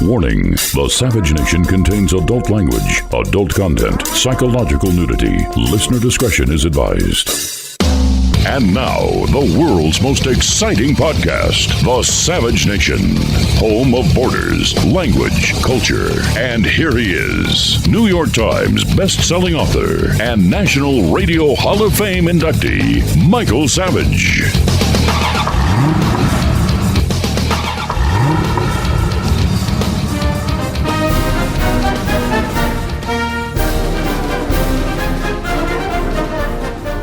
Warning: the Savage Nation contains adult language, adult content, psychological nudity. Listener discretion is advised. And now, the world's most exciting podcast, The Savage Nation, home of borders, language, culture. And here he is, New York Times best-selling author and National Radio Hall of Fame inductee, Michael Savage.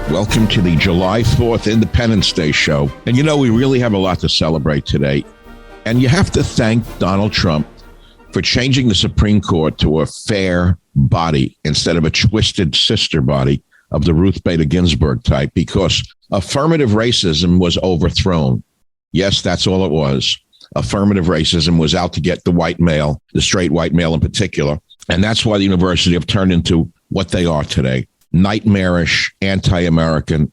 Welcome to the July 4th Independence Day show. And you know, we really have a lot to celebrate today. And you have to thank Donald Trump for changing the Supreme Court to a fair body instead of a twisted sister body of the Ruth Bader Ginsburg type, because affirmative racism was overthrown. Yes, that's all it was. Affirmative racism was out to get the white male, the straight white male in particular. And that's why the university have turned into what they are today. Nightmarish, anti-American,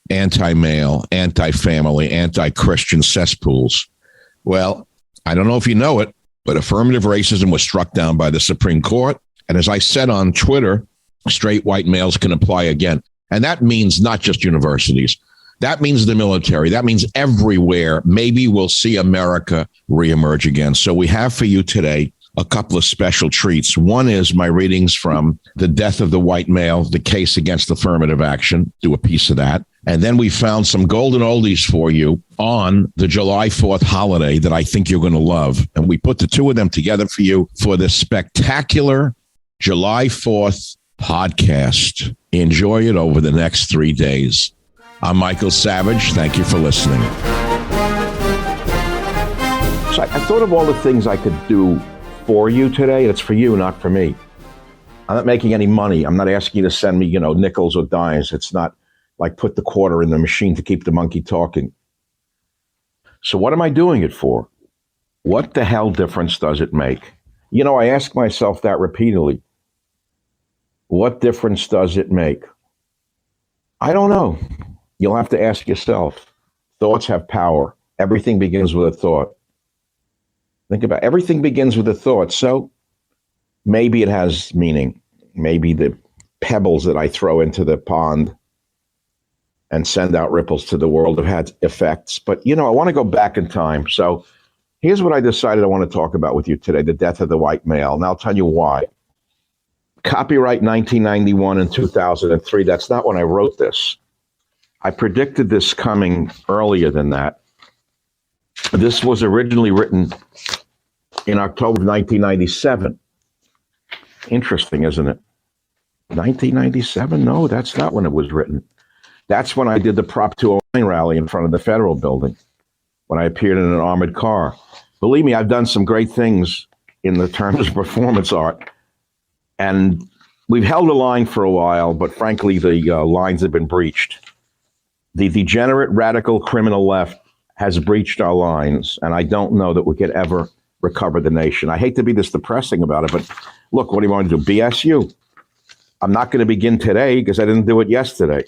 anti-male, anti-family, anti-Christian cesspools. Well, I don't know if you know it, but affirmative racism was struck down by the Supreme Court. And as I said on Twitter, straight white males can apply again. And that means not just universities. That means the military. That means everywhere. Maybe we'll see America reemerge again. So we have for you today a couple of special treats. One is my readings from The Death of the White Male, the case against affirmative action, do a piece of that. And then we found some golden oldies for you on the July 4th holiday that I think you're going to love. And we put the two of them together for you for this spectacular July 4th podcast. Enjoy it over the next 3 days. I'm Michael Savage. Thank you for listening. So I thought of all the things I could do for you today. It's for you, not for me. I'm not making any money. I'm not asking you to send me, nickels or dimes. It's not like put the quarter in the machine to keep the monkey talking. So what am I doing it for? What the hell difference does it make? I ask myself that repeatedly. What difference does it make? I don't know. You'll have to ask yourself. Thoughts have power. Everything begins with a thought. Think about it. Everything begins with a thought. So maybe it has meaning. Maybe the pebbles that I throw into the pond and send out ripples to the world have had effects. But, I want to go back in time. So here's what I decided I want to talk about with you today, the death of the white male. And I'll tell you why. Copyright 1991 and 2003. That's not when I wrote this. I predicted this coming earlier than that. This was originally written in October of 1997. Interesting, isn't it? 1997? No, that's not when it was written. That's when I did the Prop 209 rally in front of the Federal Building, when I appeared in an armored car. Believe me, I've done some great things in the terms of performance art. And we've held the line for a while, but frankly, the lines have been breached. The degenerate, radical, criminal left has breached our lines, and I don't know that we could ever recover the nation. I hate to be this depressing about it, but look, what do you want to do? BSU. I'm not going to begin today because I didn't do it yesterday.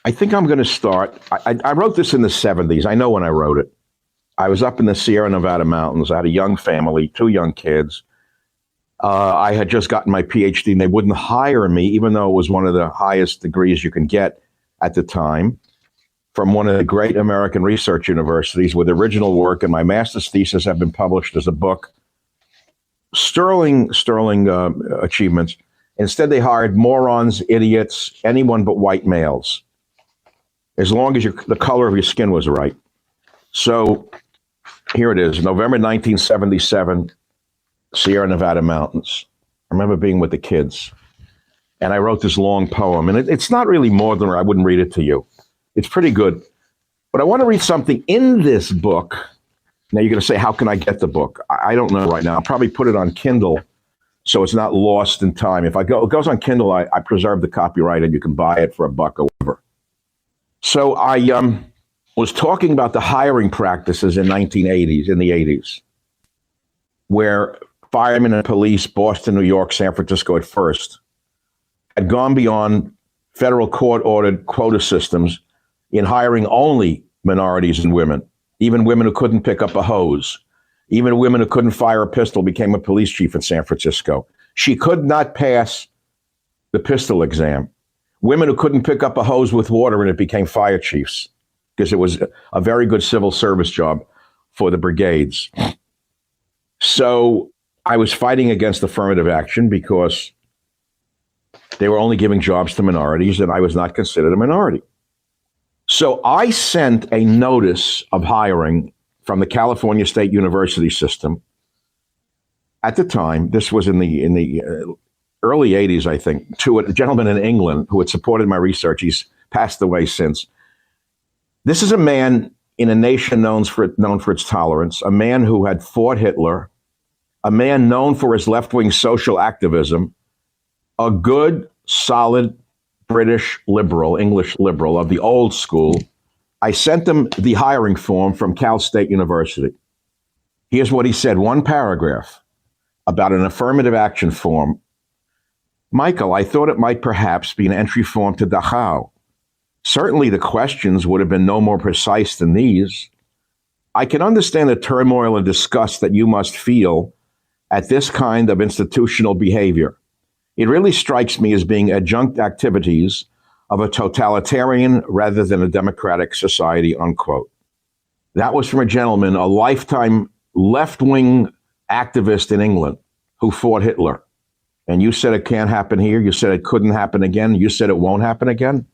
I think I'm going to start. I wrote this in the 70s. I know when I wrote it. I was up in the Sierra Nevada mountains. I had a young family, 2 young kids. I had just gotten my PhD, and they wouldn't hire me, even though it was one of the highest degrees you can get at the time, from one of the great American research universities with original work, and my master's thesis have been published as a book. Sterling achievements. Instead, they hired morons, idiots, anyone but white males, as long as the color of your skin was right. So here it is, November 1977, Sierra Nevada mountains. I remember being with the kids, and I wrote this long poem, and it's not really more than, I wouldn't read it to you. It's pretty good. But I want to read something in this book. Now you're going to say, how can I get the book? I don't know right now. I'll probably put it on Kindle so it's not lost in time. If it goes on Kindle, I preserve the copyright and you can buy it for $1 or whatever. So I was talking about the hiring practices in the 80s, where firemen and police, Boston, New York, San Francisco at first, had gone beyond federal court-ordered quota systems in hiring only minorities and women, even women who couldn't pick up a hose. Even women who couldn't fire a pistol became a police chief in San Francisco. She could not pass the pistol exam. Women who couldn't pick up a hose with water in it became fire chiefs because it was a very good civil service job for the brigades. So I was fighting against affirmative action because they were only giving jobs to minorities, and I was not considered a minority. So I sent a notice of hiring from the California State University system. At the time, this was in the early 80s, I think, to a gentleman in England who had supported my research. He's passed away since. This is a man in a nation known for its tolerance, a man who had fought Hitler, a man known for his left-wing social activism, a good, solid British liberal, English liberal of the old school. I sent him the hiring form from Cal State University. Here's what he said, one paragraph about an affirmative action form. Michael, I thought it might perhaps be an entry form to Dachau. Certainly the questions would have been no more precise than these. I can understand the turmoil and disgust that you must feel at this kind of institutional behavior. It really strikes me as being adjunct activities of a totalitarian rather than a democratic society, unquote. That was from a gentleman, a lifetime left-wing activist in England who fought Hitler. And you said it can't happen here. You said it couldn't happen again. You said it won't happen again.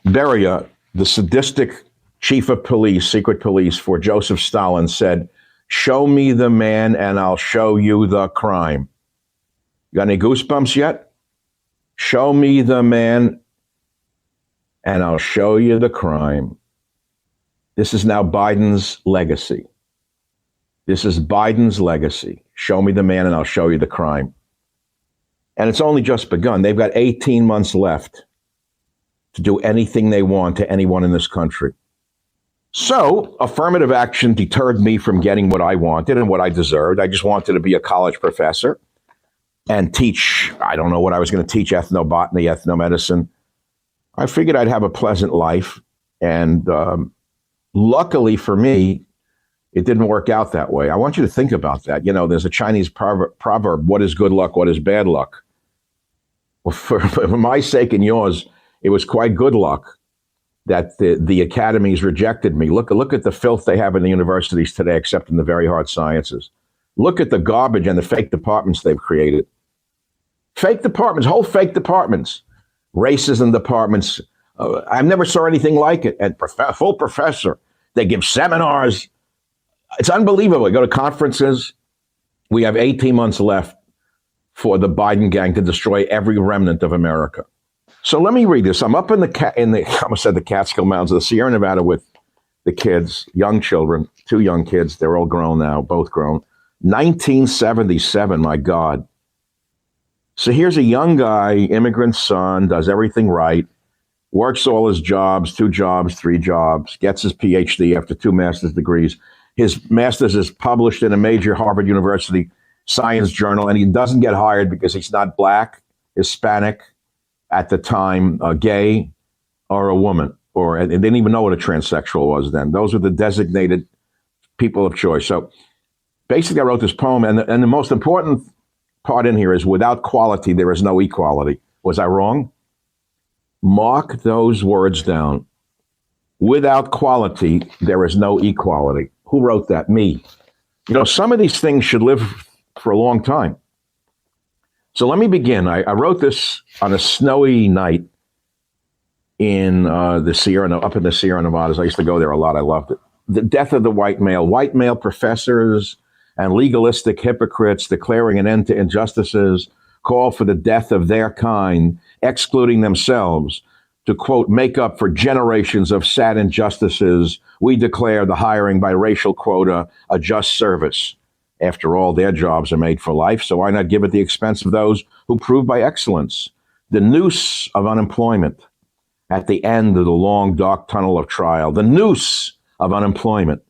Beria, the sadistic chief of police, secret police for Joseph Stalin, said, show me the man and I'll show you the crime. You got any goosebumps yet? Show me the man and I'll show you the crime. This is now Biden's legacy. This is Biden's legacy. Show me the man and I'll show you the crime. And it's only just begun. They've got 18 months left to do anything they want to anyone in this country. So affirmative action deterred me from getting what I wanted and what I deserved. I just wanted to be a college professor and teach, I don't know what I was going to teach, ethnobotany, ethnomedicine. I figured I'd have a pleasant life. And luckily for me, it didn't work out that way. I want you to think about that. You know, there's a Chinese proverb, what is good luck, what is bad luck? Well, for my sake and yours, it was quite good luck that the academies rejected me. Look at the filth they have in the universities today, except in the very hard sciences. Look at the garbage and the fake departments they've created. Fake departments, whole fake departments, racism departments. I never saw anything like it. And full professor, they give seminars. It's unbelievable. We go to conferences. We have 18 months left for the Biden gang to destroy every remnant of America. So let me read this. I'm up in I almost said the Catskill Mountains of the Sierra Nevada with the kids, young children, two young kids. They're all grown now, both grown. 1977, my God. So here's a young guy, immigrant son, does everything right, works all his jobs, 2 jobs, 3 jobs, gets his PhD after 2 master's degrees. His master's is published in a major Harvard University science journal, and he doesn't get hired because he's not black, Hispanic, at the time, gay, or a woman, or they didn't even know what a transsexual was then. Those were the designated people of choice. So basically, I wrote this poem, and the most important part in here is without quality, there is no equality. Was I wrong? Mark those words down. Without quality, there is no equality. Who wrote that? Me. You know, some of these things should live for a long time. So let me begin. I wrote this on a snowy night in up in the Sierra Nevadas. I used to go there a lot. I loved it. The death of the white male professors and legalistic hypocrites declaring an end to injustices call for the death of their kind, excluding themselves. To, quote, make up for generations of sad injustices, we declare the hiring by racial quota a just service. After all, their jobs are made for life, so why not give at the expense of those who prove by excellence? The noose of unemployment at the end of the long, dark tunnel of trial. The noose of unemployment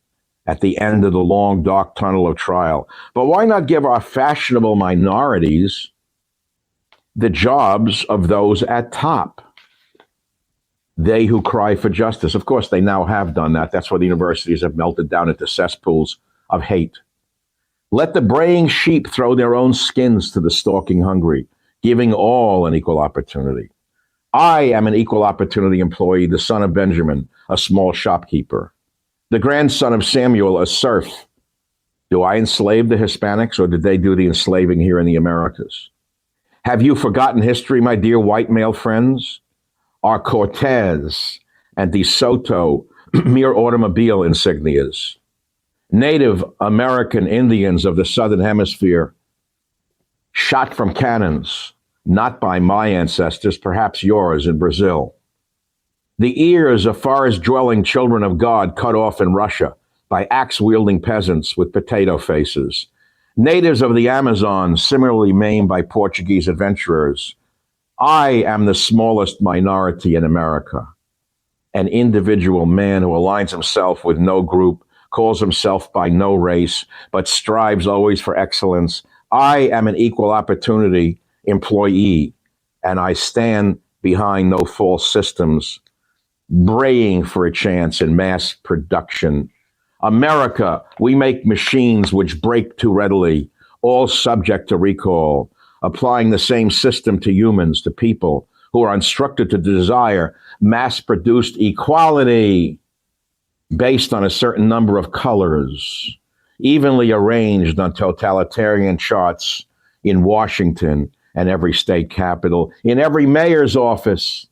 at the end of the long, dark tunnel of trial. But why not give our fashionable minorities the jobs of those at top? They who cry for justice. Of course, they now have done that. That's why the universities have melted down into cesspools of hate. Let the braying sheep throw their own skins to the stalking hungry, giving all an equal opportunity. I am an equal opportunity employee, the son of Benjamin, a small shopkeeper, the grandson of Samuel, a serf. Do I enslave the Hispanics, or did they do the enslaving here in the Americas? Have you forgotten history, my dear white male friends? Are Cortez and De Soto mere automobile insignias? Native American Indians of the Southern Hemisphere, shot from cannons, not by my ancestors, perhaps yours in Brazil. The ears of forest-dwelling children of God cut off in Russia by axe-wielding peasants with potato faces. Natives of the Amazon similarly maimed by Portuguese adventurers. I am the smallest minority in America, an individual man who aligns himself with no group, calls himself by no race, but strives always for excellence. I am an equal opportunity employee, and I stand behind no false systems, braying for a chance in mass production. America, we make machines which break too readily, all subject to recall, applying the same system to humans, to people who are instructed to desire mass-produced equality based on a certain number of colors, evenly arranged on totalitarian charts in Washington and every state capital, in every mayor's office,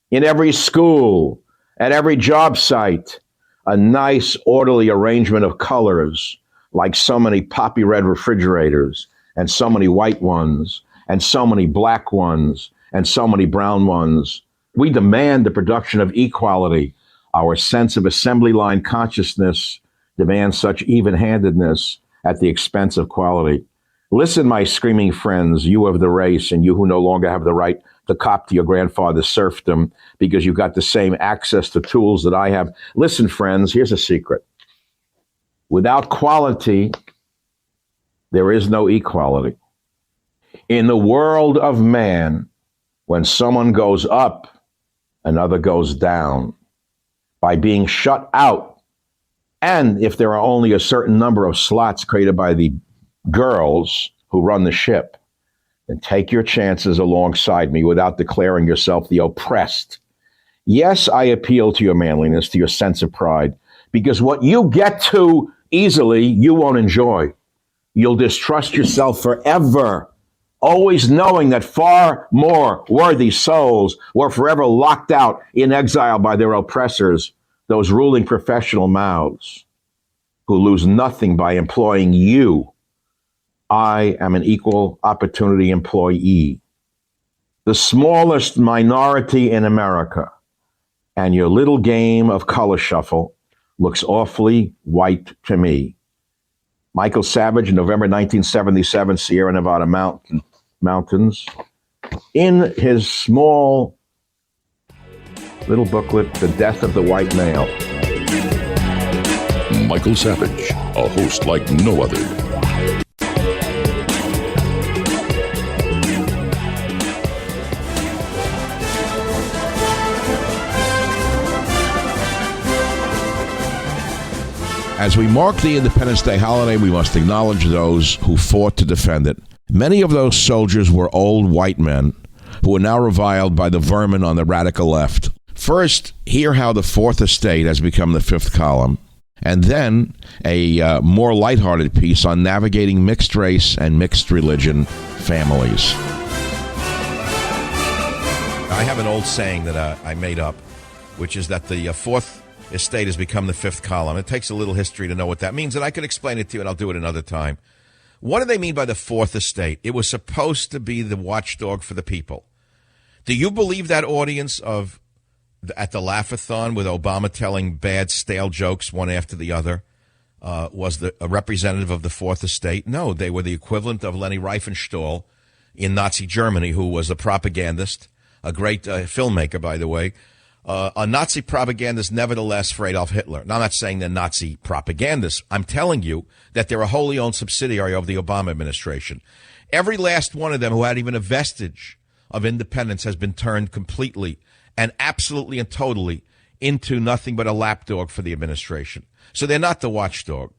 in every school, at every job site, a nice orderly arrangement of colors, like so many poppy red refrigerators, and so many white ones, and so many black ones, and so many brown ones. We demand the production of equality. Our sense of assembly line consciousness demands such even-handedness at the expense of quality. Listen, my screaming friends, you of the race, and you who no longer have the right to cop to your grandfather's serfdom because you got the same access to tools that I have. Listen, friends, here's a secret. Without quality, there is no equality. In the world of man, when someone goes up, another goes down. By being shut out, and if there are only a certain number of slots created by the girls who run the ship, then take your chances alongside me without declaring yourself the oppressed. Yes, I appeal to your manliness, to your sense of pride, because what you get to easily, you won't enjoy. You'll distrust yourself forever, always knowing that far more worthy souls were forever locked out in exile by their oppressors, those ruling professional mouths, who lose nothing by employing you. I am an equal opportunity employee, the smallest minority in America, and your little game of color shuffle looks awfully white to me. Michael Savage, November 1977, Sierra Nevada mountains, in his small little booklet, The Death of the White Male. Michael Savage, a host like no other. As we mark the Independence Day holiday, we must acknowledge those who fought to defend it. Many of those soldiers were old white men who are now reviled by the vermin on the radical left. First, hear how the Fourth Estate has become the fifth column, and then a more lighthearted piece on navigating mixed race and mixed religion families. I have an old saying that I made up, which is that the Fourth Estate has become the fifth column. It takes a little history to know what that means, and I could explain it to you, and I'll do it another time. What do they mean by the Fourth Estate? It was supposed to be the watchdog for the people. Do you believe that audience of at the Laugh-a-thon with Obama telling bad, stale jokes one after the other was a representative of the Fourth Estate? No, they were the equivalent of Leni Riefenstahl in Nazi Germany, who was a propagandist, a great filmmaker, by the way. A Nazi propagandist, nevertheless, for Adolf Hitler. Now, I'm not saying they're Nazi propagandists. I'm telling you that they're a wholly owned subsidiary of the Obama administration. Every last one of them who had even a vestige of independence has been turned completely and absolutely and totally into nothing but a lapdog for the administration. So they're not the watchdog.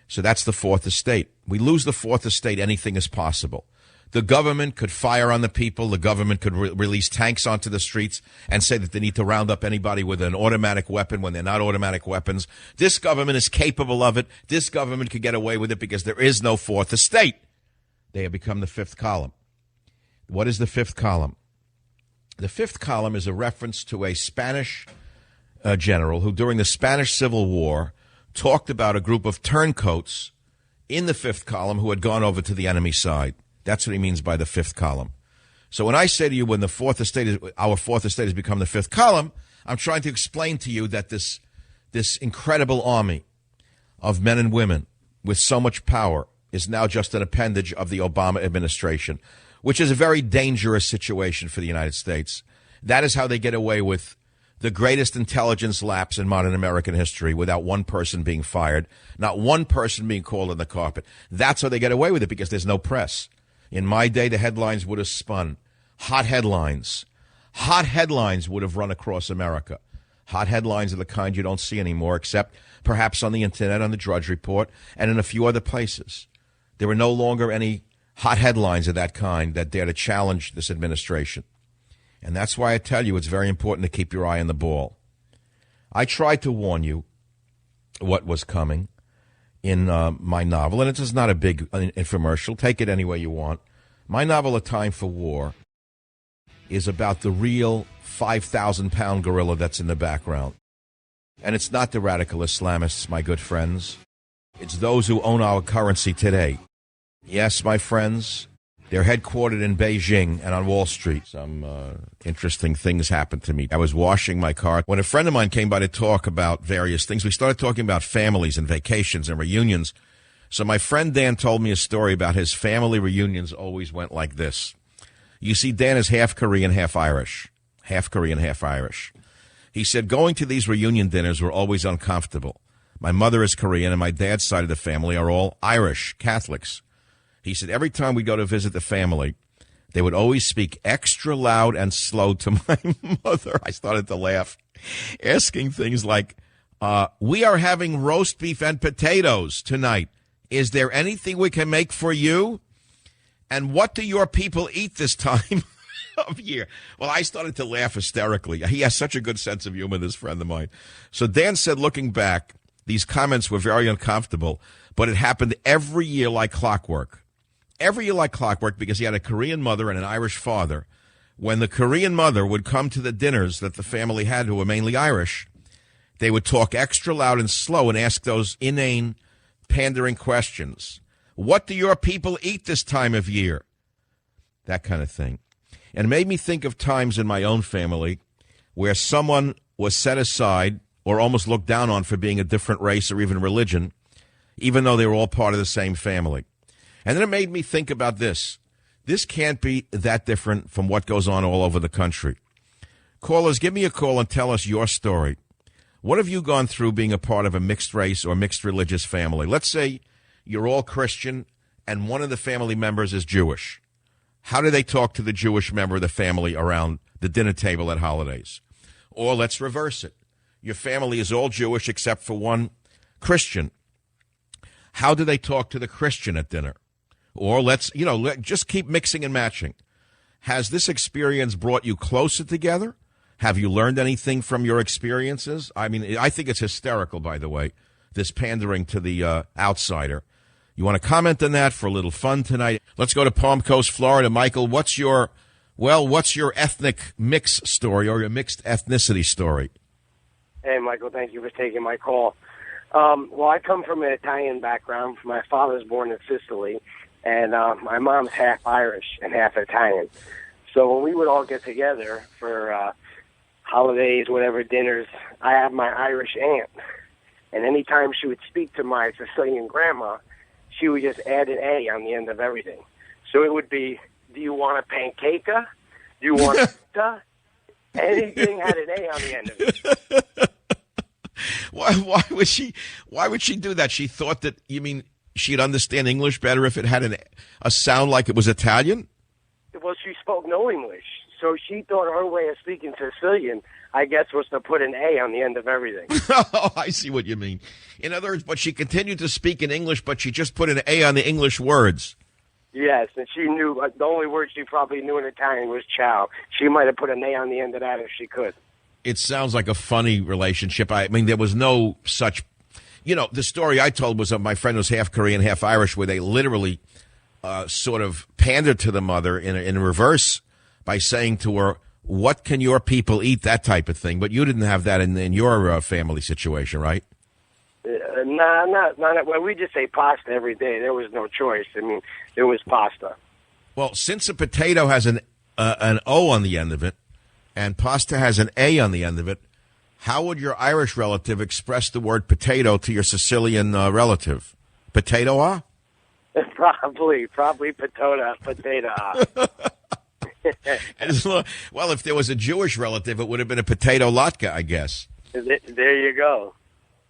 So that's the fourth estate. We lose the fourth estate, anything is possible. The government could fire on the people. The government could release tanks onto the streets and say that they need to round up anybody with an automatic weapon when they're not automatic weapons. This government is capable of it. This government could get away with it because there is no fourth estate. They have become the fifth column. What is the fifth column? The fifth column is a reference to a Spanish general who, during the Spanish Civil War, talked about a group of turncoats in the fifth column who had gone over to the enemy side. That's what he means by the fifth column. So when I say to you, when the fourth estate our fourth estate has become the fifth column, I'm trying to explain to you that this incredible army of men and women with so much power is now just an appendage of the Obama administration, which is a very dangerous situation for the United States. That is how they get away with the greatest intelligence lapse in modern American history without one person being fired, not one person being called on the carpet. That's how they get away with it, because there's no press. In my day, the headlines would have spun. Hot headlines. Hot headlines would have run across America. Hot headlines are the kind you don't see anymore, except perhaps on the internet, on the Drudge Report, and in a few other places. There are no longer any hot headlines of that kind that dare to challenge this administration. And that's why I tell you it's very important to keep your eye on the ball. I tried to warn you what was coming in my novel, and it is not a big infomercial. Take it any way you want. My novel, A Time for War, is about the real 5,000-pound gorilla that's in the background. And it's not the radical Islamists, my good friends. It's those who own our currency today. Yes, my friends, they're headquartered in Beijing and on Wall Street. Some interesting things happened to me. I was washing my car when a friend of mine came by to talk about various things. We started talking about families and vacations and reunions. So my friend Dan told me a story about his family reunions always went like this. You see, Dan is half Korean, half Irish. Half Korean, half Irish. He said going to these reunion dinners were always uncomfortable. My mother is Korean and my dad's side of the family are all Irish, Catholics. He said every time we go to visit the family, they would always speak extra loud and slow to my mother. I started to laugh, asking things like, we are having roast beef and potatoes tonight. Is there anything we can make for you? And what do your people eat this time of year? Well, I started to laugh hysterically. He has such a good sense of humor, this friend of mine. So Dan said, looking back, these comments were very uncomfortable, but it happened every year like clockwork. Every year like clockwork, because he had a Korean mother and an Irish father. When the Korean mother would come to the dinners that the family had, who were mainly Irish, they would talk extra loud and slow and ask those inane, pandering questions. What do your people eat this time of year? That kind of thing. And it made me think of times in my own family where someone was set aside or almost looked down on for being a different race or even religion, even though they were all part of the same family. And then it made me think about this. This can't be that different from what goes on all over the country. Callers, give me a call and tell us your story. What have you gone through being a part of a mixed race or mixed religious family? Let's say you're all Christian and one of the family members is Jewish. How do they talk to the Jewish member of the family around the dinner table at holidays? Or let's reverse it. Your family is all Jewish except for one Christian. How do they talk to the Christian at dinner? Or just keep mixing and matching. Has this experience brought you closer together? Have you learned anything from your experiences? I mean, I think it's hysterical, by the way, this pandering to the outsider. You want to comment on that for a little fun tonight? Let's go to Palm Coast, Florida. Michael, what's your ethnic mix story or your mixed ethnicity story? Hey, Michael, thank you for taking my call. Well, I come from an Italian background. My father's born in Sicily, and my mom's half Irish and half Italian. So when we would all get together for holidays, whatever, dinners, I have my Irish aunt. And anytime she would speak to my Sicilian grandma, she would just add an A on the end of everything. So it would be, do you want a pancake-a? Do you want pizza? Anything had an A on the end of it. Why would she do that? She thought that, you mean, she'd understand English better if it had a sound like it was Italian? Well, she spoke no English. So she thought her way of speaking Sicilian, I guess, was to put an A on the end of everything. Oh, I see what you mean. In other words, but she continued to speak in English, but she just put an A on the English words. Yes, and she knew the only word she probably knew in Italian was ciao. She might have put an A on the end of that if she could. It sounds like a funny relationship. I mean, there was no such, the story I told was of my friend who's half Korean, half Irish, where they literally sort of pandered to the mother in reverse by saying to her, "What can your people eat?" That type of thing. But you didn't have that in your family situation, right? Not. Well, we just ate pasta every day. There was no choice. I mean, it was pasta. Well, since a potato has an O on the end of it, and pasta has an A on the end of it, how would your Irish relative express the word potato to your Sicilian relative? Potato-a? Probably potato. Well, if there was a Jewish relative, it would have been a potato latke, I guess. There you go.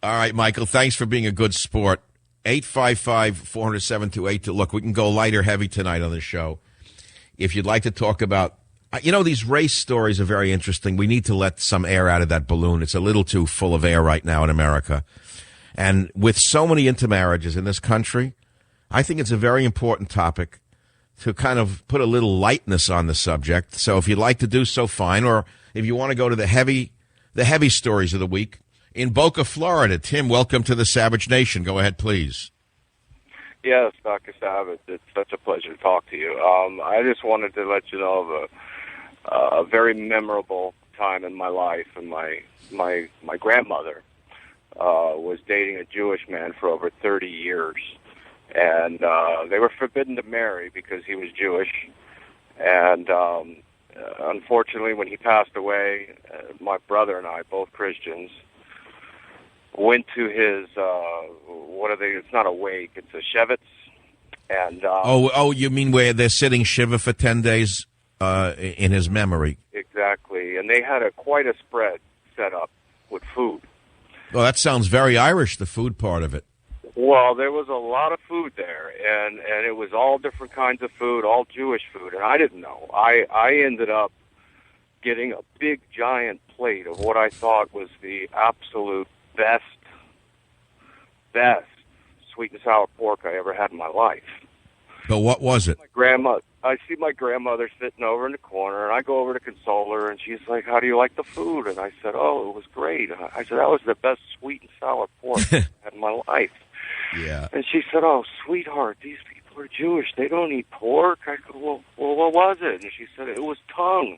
All right, Michael, thanks for being a good sport. 855-400-7282. Look, we can go light or heavy tonight on the show. If you'd like to talk about, these race stories are very interesting. We need to let some air out of that balloon. It's a little too full of air right now in America. And with so many intermarriages in this country, I think it's a very important topic to kind of put a little lightness on the subject. So if you'd like to do so, fine. Or if you want to go to the heavy stories of the week. In Boca, Florida, Tim, welcome to the Savage Nation. Go ahead, please. Yes, Dr. Savage, it's such a pleasure to talk to you. I just wanted to let you know of a very memorable time in my life. And my grandmother was dating a Jewish man for over 30 years. And they were forbidden to marry because he was Jewish. And unfortunately, when he passed away, my brother and I, both Christians, went to his, it's not a wake, it's a Shevitz. And, you mean where they're sitting Shiva for 10 days in his memory? Exactly. And they had quite a spread set up with food. Well, that sounds very Irish, the food part of it. Well, there was a lot of food there, and it was all different kinds of food, all Jewish food, and I didn't know. I ended up getting a big, giant plate of what I thought was the absolute best sweet and sour pork I ever had in my life. But what was it? I see my grandmother sitting over in the corner, and I go over to console her, and she's like, "How do you like the food?" And I said, "Oh, it was great." I said, "That was the best sweet and sour pork I had in my life." Yeah. And she said, "Oh, sweetheart, these people are Jewish. They don't eat pork." I go, well, what was it? And she said, "It was tongue."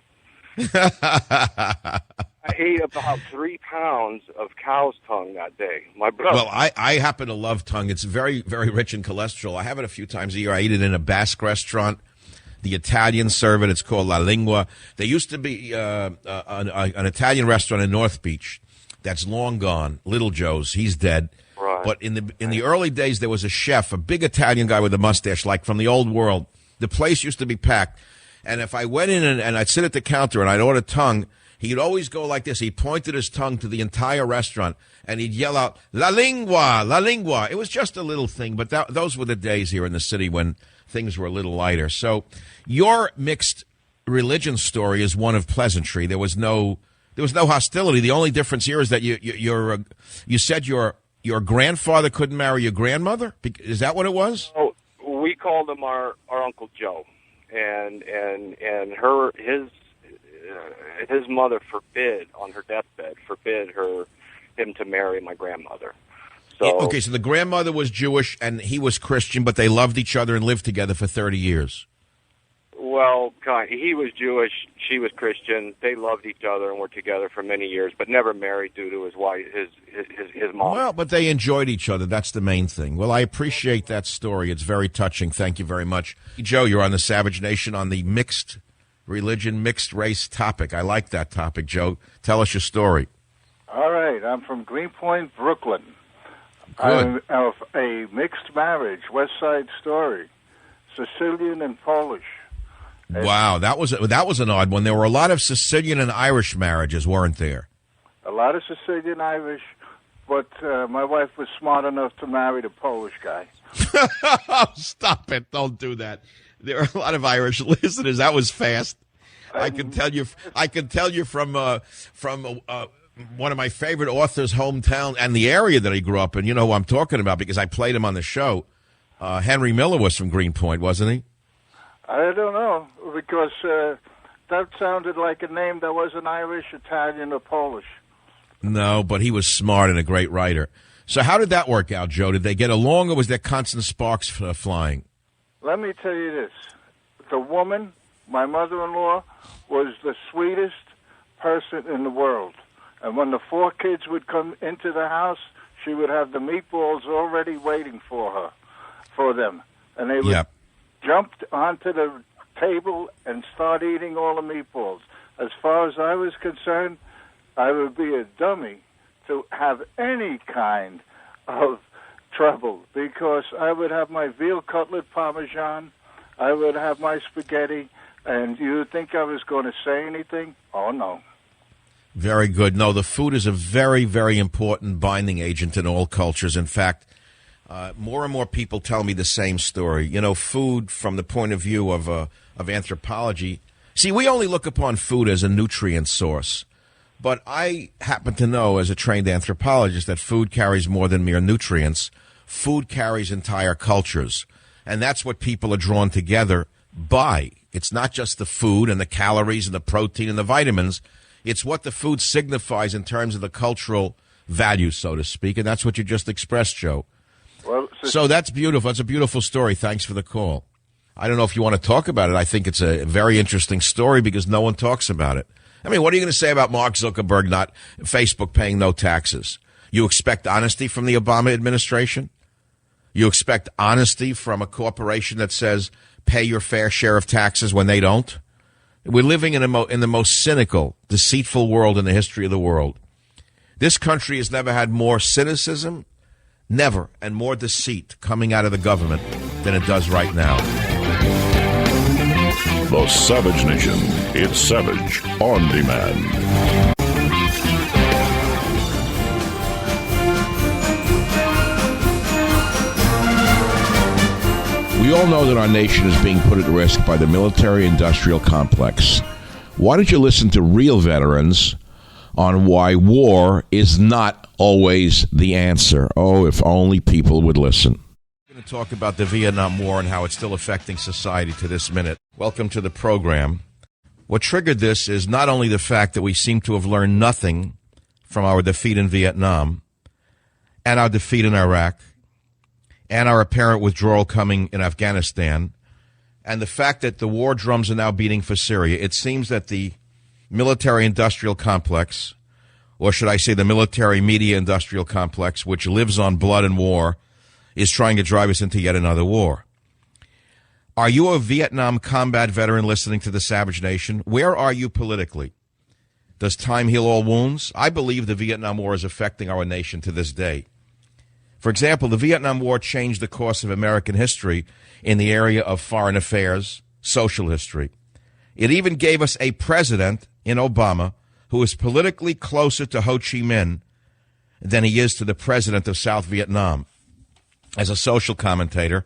I ate about 3 pounds of cow's tongue that day. My brother. Well, I happen to love tongue. It's very, very rich in cholesterol. I have it a few times a year. I eat it in a Basque restaurant. The Italians serve it. It's called La Lingua. There used to be an Italian restaurant in North Beach that's long gone. Little Joe's. He's dead. Right. But in the early days, there was a chef, a big Italian guy with a mustache, like from the old world. The place used to be packed. And if I went in and I'd sit at the counter and I'd order tongue, he'd always go like this. He pointed his tongue to the entire restaurant, and he'd yell out, "La lingua, la lingua." It was just a little thing, but those were the days here in the city when things were a little lighter. So your mixed religion story is one of pleasantry. There was no hostility. The only difference here is that you said your grandfather couldn't marry your grandmother? Is that what it was? Oh, we called him our Uncle Joe, and his mother on her deathbed forbid him to marry my grandmother. So okay, so the grandmother was Jewish and he was Christian, but they loved each other and lived together for 30 years. Well, he was Jewish, she was Christian. They loved each other and were together for many years, but never married due to his wife, his mom. Well, but they enjoyed each other. That's the main thing. Well, I appreciate that story. It's very touching. Thank you very much. Joe, you're on the Savage Nation on the mixed religion, mixed race topic. I like that topic, Joe. Tell us your story. All right. I'm from Greenpoint, Brooklyn. Good. I'm of a mixed marriage, West Side Story, Sicilian and Polish. Wow, that was an odd one. There were a lot of Sicilian and Irish marriages, weren't there? A lot of Sicilian, Irish, but my wife was smart enough to marry the Polish guy. Stop it. Don't do that. There are a lot of Irish listeners. That was fast. I can tell you from one of my favorite authors' hometown and the area that he grew up in. You know who I'm talking about because I played him on the show. Henry Miller was from Greenpoint, wasn't he? I don't know, because that sounded like a name that wasn't Irish, Italian, or Polish. No, but he was smart and a great writer. So how did that work out, Joe? Did they get along, or was there constant sparks flying? Let me tell you this. The woman, my mother-in-law, was the sweetest person in the world. And when the 4 kids would come into the house, she would have the meatballs already waiting for them. And they would jump onto the table and start eating all the meatballs. As far as I was concerned, I would be a dummy to have any kind of trouble, because I would have my veal cutlet parmesan, I would have my spaghetti, and you think I was going to say anything? Oh, no. Very good. No, the food is a very, very important binding agent in all cultures. In fact, more and more people tell me the same story. You know, food from the point of view of anthropology. See, we only look upon food as a nutrient source. But I happen to know, as a trained anthropologist, that food carries more than mere nutrients. Food carries entire cultures. And that's what people are drawn together by. It's not just the food and the calories and the protein and the vitamins. It's what the food signifies in terms of the cultural value, so to speak. And that's what you just expressed, Joe. Well, so that's beautiful. That's a beautiful story. Thanks for the call. I don't know if you want to talk about it. I think it's a very interesting story because no one talks about it. I mean, what are you going to say about Mark Zuckerberg not Facebook paying no taxes? You expect honesty from the Obama administration? You expect honesty from a corporation that says pay your fair share of taxes when they don't? We're living in the most cynical, deceitful world in the history of the world. This country has never had more cynicism, never, and more deceit coming out of the government than it does right now. The Savage Nation. It's Savage on Demand. We all know that our nation is being put at risk by the military-industrial complex. Why don't you listen to real veterans on why war is not always the answer? Oh, if only people would listen. We're going to talk about the Vietnam War and how it's still affecting society to this minute. Welcome to the program. What triggered this is not only the fact that we seem to have learned nothing from our defeat in Vietnam and our defeat in Iraq and our apparent withdrawal coming in Afghanistan, and the fact that the war drums are now beating for Syria. It seems that the military-industrial complex, or should I say the military media-industrial complex, which lives on blood and war, is trying to drive us into yet another war. Are you a Vietnam combat veteran listening to the Savage Nation? Where are you politically? Does time heal all wounds? I believe the Vietnam War is affecting our nation to this day. For example, the Vietnam War changed the course of American history in the area of foreign affairs, social history. It even gave us a president in Obama who is politically closer to Ho Chi Minh than he is to the president of South Vietnam. As a social commentator,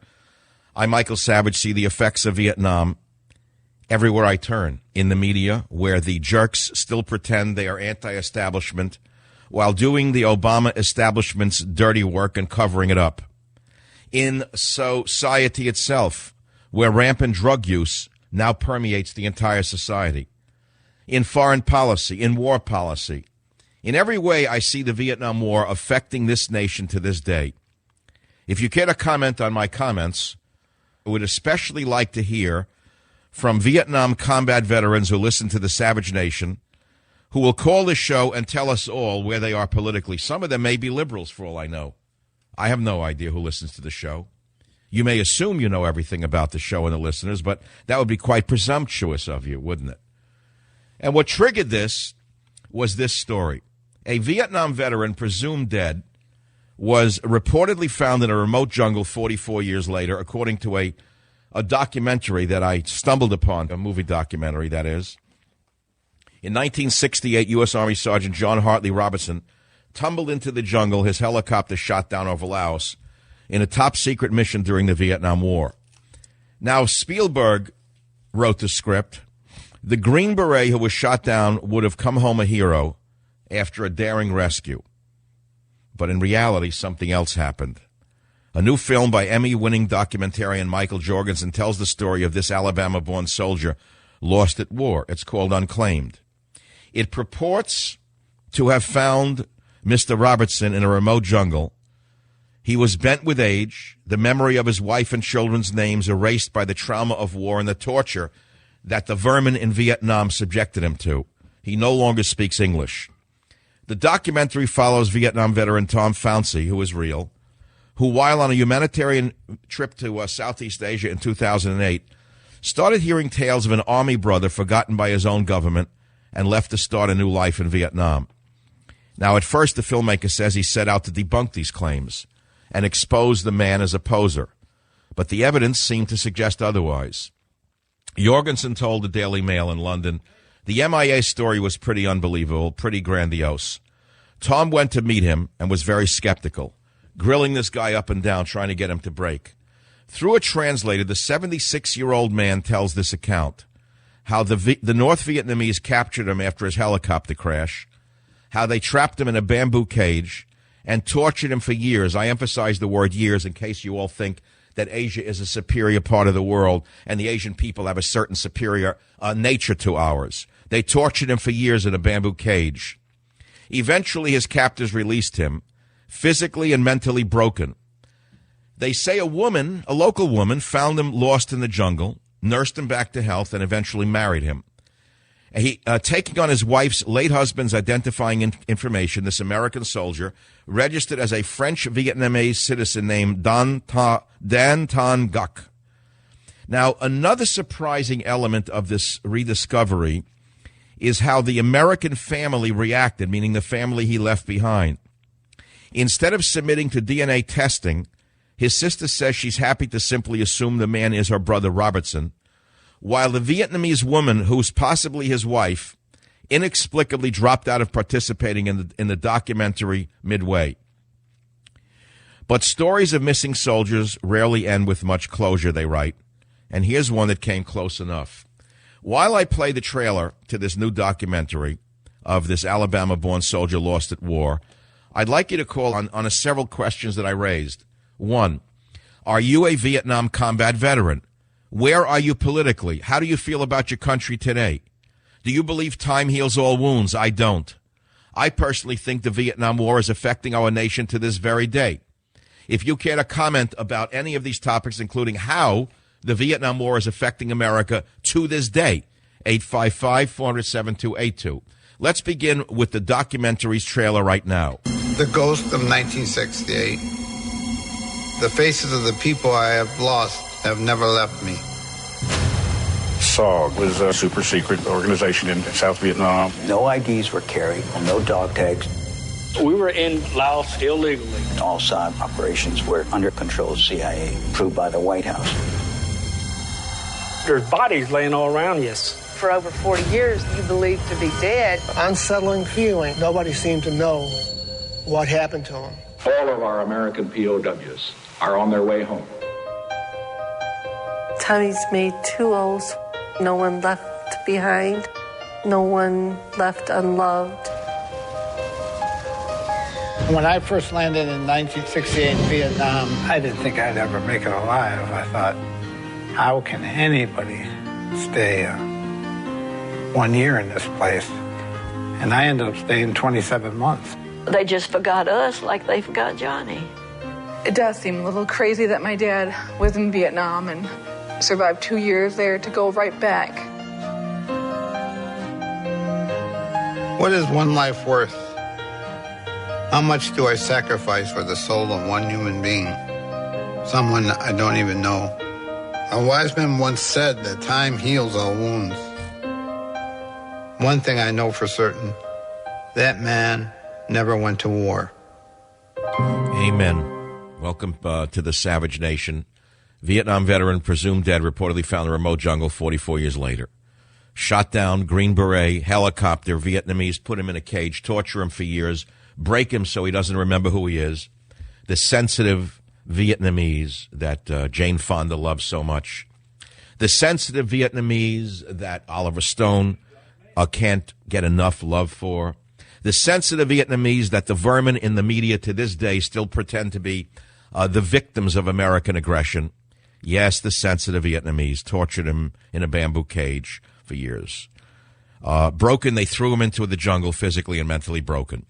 I, Michael Savage, see the effects of Vietnam everywhere I turn, in the media, where the jerks still pretend they are anti-establishment while doing the Obama establishment's dirty work and covering it up. In society itself, where rampant drug use now permeates the entire society. In foreign policy, in war policy. In every way, I see the Vietnam War affecting this nation to this day. If you care to comment on my comments, I would especially like to hear from Vietnam combat veterans who listen to the Savage Nation, who will call this show and tell us all where they are politically. Some of them may be liberals, for all I know. I have no idea who listens to the show. You may assume you know everything about the show and the listeners, but that would be quite presumptuous of you, wouldn't it? And what triggered this was this story. A Vietnam veteran, presumed dead, was reportedly found in a remote jungle 44 years later, according to a documentary that I stumbled upon, a movie documentary, that is. In 1968, U.S. Army Sergeant John Hartley Robinson tumbled into the jungle, his helicopter shot down over Laos, in a top-secret mission during the Vietnam War. Now, Spielberg wrote the script. The Green Beret who was shot down would have come home a hero after a daring rescue. But in reality, something else happened. A new film by Emmy-winning documentarian Michael Jorgensen tells the story of this Alabama-born soldier lost at war. It's called Unclaimed. It purports to have found Mr. Robertson in a remote jungle. He was bent with age, the memory of his wife and children's names erased by the trauma of war and the torture that the vermin in Vietnam subjected him to. He no longer speaks English. The documentary follows Vietnam veteran Tom Founcey, who is real, who, while on a humanitarian trip to Southeast Asia in 2008, started hearing tales of an army brother forgotten by his own government and left to start a new life in Vietnam. Now, at first, the filmmaker says he set out to debunk these claims and expose the man as a poser, but the evidence seemed to suggest otherwise. Jorgensen told the Daily Mail in London, the MIA story was pretty unbelievable, pretty grandiose. Tom went to meet him and was very skeptical, grilling this guy up and down, trying to get him to break. Through a translator, the 76-year-old man tells this account, how the North Vietnamese captured him after his helicopter crash, how they trapped him in a bamboo cage and tortured him for years. I emphasize the word years in case you all think that Asia is a superior part of the world and the Asian people have a certain superior nature to ours. They tortured him for years in a bamboo cage. Eventually, his captors released him, physically and mentally broken. They say a local woman, found him lost in the jungle, nursed him back to health, and eventually married him. He, taking on his wife's late husband's identifying information, this American soldier registered as a French Vietnamese citizen named Dan Tan Guk. Now, another surprising element of this rediscovery is how the American family reacted, meaning the family he left behind. Instead of submitting to DNA testing, his sister says she's happy to simply assume the man is her brother Robertson, while the Vietnamese woman, who's possibly his wife, inexplicably dropped out of participating in the documentary midway. But stories of missing soldiers rarely end with much closure, they write, and here's one that came close enough. While I play the trailer to this new documentary of this Alabama-born soldier lost at war, I'd like you to call on several questions that I raised. 1, are you a Vietnam combat veteran? Where are you politically? How do you feel about your country today? Do you believe time heals all wounds? I don't. I personally think the Vietnam War is affecting our nation to this very day. If you care to comment about any of these topics, including how the Vietnam War is affecting America to this day, 855-400-7282. Let's begin with the documentary's trailer right now. The ghost of 1968. The faces of the people I have lost have never left me. SOG was a super secret organization in South Vietnam. No IDs were carried, no dog tags. We were in Laos illegally. All SOG operations were under control of CIA, approved by the White House. There's bodies laying all around you. For over 40 years, you believed to be dead. Unsettling feeling. Nobody seemed to know what happened to them. All of our American POWs are on their way home. Tommy's made 2 O's. No one left behind. No one left unloved. When I first landed in 1968 in Vietnam, I didn't think I'd ever make it alive. I thought, how can anybody stay 1 year in this place? And I ended up staying 27 months. They just forgot us like they forgot Johnny. It does seem a little crazy that my dad was in Vietnam and survived 2 years there to go right back. What is one life worth? How much do I sacrifice for the soul of one human being? Someone I don't even know. A wise man once said that time heals all wounds. One thing I know for certain, that man never went to war. Amen. Welcome to the Savage Nation. Vietnam veteran, presumed dead, reportedly found in a remote jungle 44 years later. Shot down, Green Beret, helicopter, Vietnamese, put him in a cage, torture him for years, break him so he doesn't remember who he is. The sensitive Vietnamese that Jane Fonda loves so much. The sensitive Vietnamese that Oliver Stone can't get enough love for. The sensitive Vietnamese that the vermin in the media to this day still pretend to be the victims of American aggression. Yes, the sensitive Vietnamese tortured him in a bamboo cage for years. Broken, they threw him into the jungle, physically and mentally broken.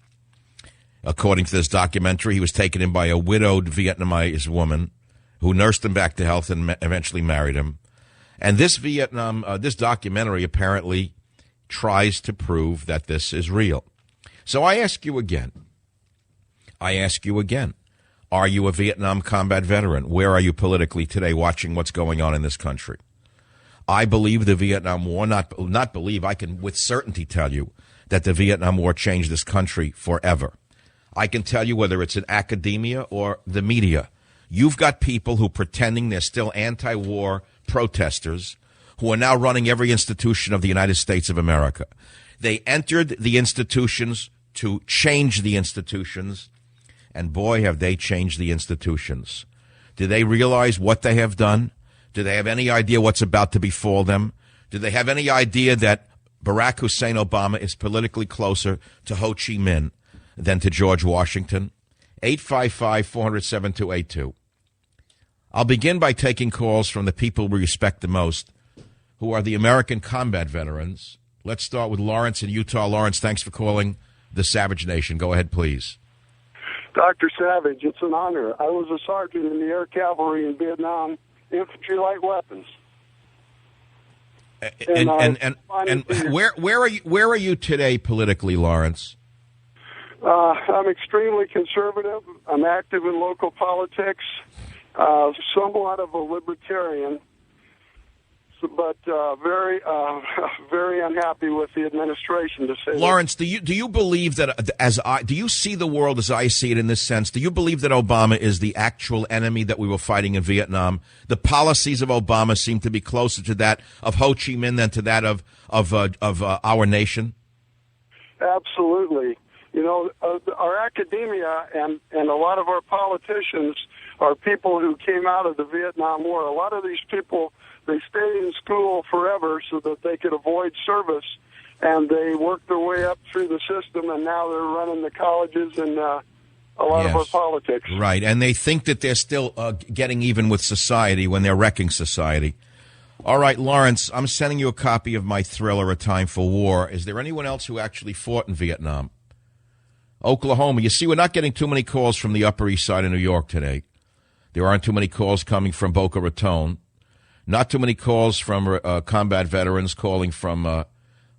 According to this documentary, he was taken in by a widowed Vietnamese woman who nursed him back to health and eventually married him. And this this documentary apparently tries to prove that this is real. So I ask you again. Are you a Vietnam combat veteran? Where are you politically today watching what's going on in this country? I believe the Vietnam War, not believe, I can with certainty tell you that the Vietnam War changed this country forever. I can tell you whether it's in academia or the media. You've got people who pretending they're still anti-war protesters who are now running every institution of the United States of America. They entered the institutions to change the institutions, and boy, have they changed the institutions. Do they realize what they have done? Do they have any idea what's about to befall them? Do they have any idea that Barack Hussein Obama is politically closer to Ho Chi Minh than to George Washington? 855-400-7282. I'll begin by taking calls from the people we respect the most, who are the American combat veterans. Let's start with Lawrence in Utah. Lawrence, thanks for calling the Savage Nation. Go ahead, please. Dr. Savage, it's an honor. I was a sergeant in the Air Cavalry in Vietnam, infantry light weapons. And where are you today politically, Lawrence? I'm extremely conservative. I'm active in local politics, somewhat of a libertarian, but very unhappy with the administration. To say Lawrence, do you believe that do you see the world as I see it in this sense? Do you believe that Obama is the actual enemy that we were fighting in Vietnam? The policies of Obama seem to be closer to that of Ho Chi Minh than to that of our nation. Absolutely. You know, our academia and a lot of our politicians are people who came out of the Vietnam War. A lot of these people, they stayed in school forever so that they could avoid service, and they worked their way up through the system, and now they're running the colleges and a lot of our politics. Right, and they think that they're still getting even with society when they're wrecking society. All right, Lawrence, I'm sending you a copy of my thriller, A Time for War. Is there anyone else who actually fought in Vietnam? Oklahoma. You see, we're not getting too many calls from the Upper East Side of New York today. There aren't too many calls coming from Boca Raton. Not too many calls from combat veterans calling from